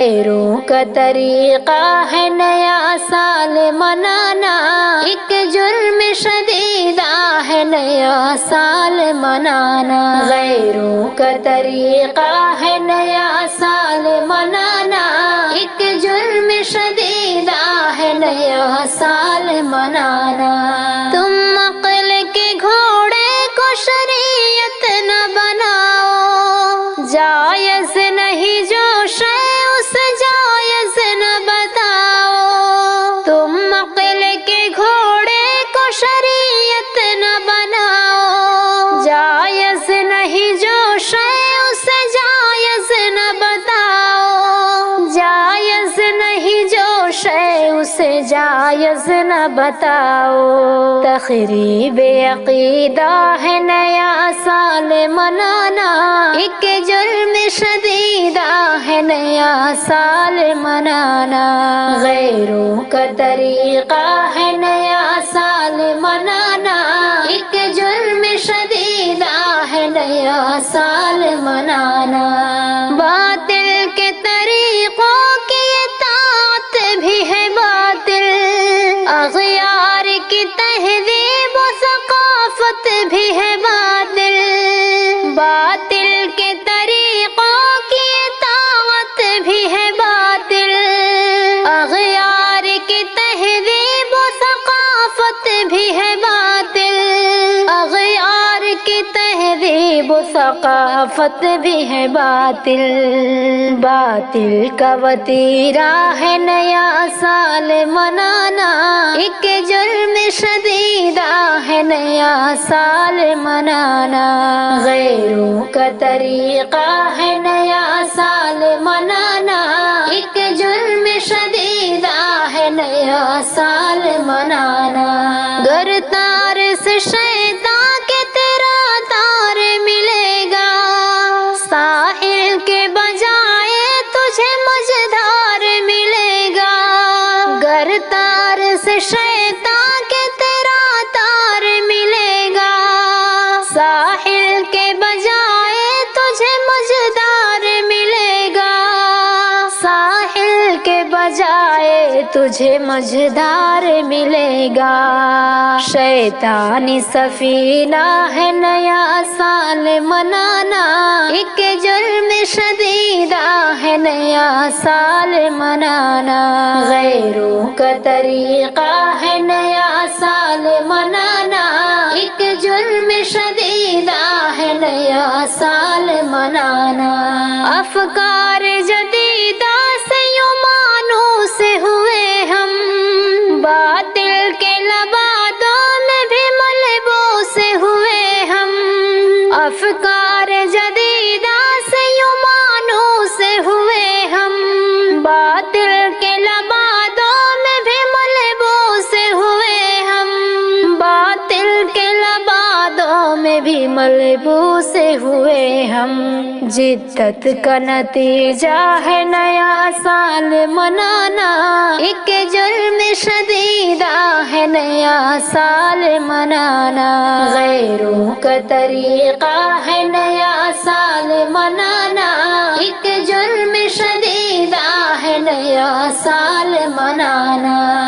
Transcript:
غیروں کا طریقہ ہے نیا سال منانا، ایک جرم شدیدہ ہے نیا سال منانا۔ غیروں کا طریقہ ہے نیا سال منانا، ایک جرم شدیدہ ہے نیا سال منانا۔ تم عقل کے گھوڑے کو شریعت نہ بناؤ، جائز نہیں جو شے اسے جائز نہ بتاؤ۔ تم عقل کے گھوڑے کو شریعت نہ بناؤ، جائز نہیں جو شے اسے جائز نہ بتاؤ۔ جائز نہیں جو شے اسے جائز نہ بتاؤ۔ تخریب عقیدہ ہے نیا سال منانا، ایک جرم شدیدہ ہے نیا سال منانا۔ غیروں کا طریقہ ہے نیا سال منانا، ایک جرم شدیدہ ہے نیا سال منانا۔ باطل کے طریقوں کی اطاعت بھی ہے باطل، اغیار کی تہذیب و ثقافت بھی ہے باطل۔ باطل کے طریقوں کی اطاعت بھی ہے باطل، اغیار کی تہذیب و ثقافت بھی ہے باطل۔ اغیار کی تہذیب و ثقافت بھی ہے باطل۔ باطل کا وتیرہ ہے نیا سال منانا، ایک جرم شدیدہ ہے نیا سال منانا۔ غیروں کا طریقہ ہے نیا سال منانا، ایک جرم شدیدہ ہے نیا سال منانا۔ گر تار سے شیطان کے تیرا تار ملے گا، ساحل کے بجائے تجھے مجھدار ملے گا۔ گر تار سے شیطان کے تیرا تار ملے گا، ساحل کے بجائے تجھے مجھدار ملے گا۔ ساحل کے بجائے تجھے مجھدار ملے گا۔ شیطانی سفینہ ہے نیا سال منانا، ایک جرم شدیدہ ہے نیا سال منانا۔ غیروں کا طریقہ ہے نیا سال منانا، ایک جرم شدیدہ ہے نیا سال منانا۔ افکار جدیدہ سے یوں مانوس ہوئے ہم، باطل کے لبادوں میں بھی ملبوس ہوئے ہم۔ افکار جدیدہ سے یوں مانوس ہوئے ہم، باطل کے لبادوں میں بھی ملبوس ہوئے ہم۔ باطل کے لبادوں میں بھی ملبوس ہوئے ہم۔ جدت کا نتیجہ ہے نیا سال منانا، ایک جرم شدیدہ ہے نیا سال منانا۔ غیروں کا طریقہ ہے نیا سال منانا، ایک جرم شدیدہ ہے نیا سال منانا۔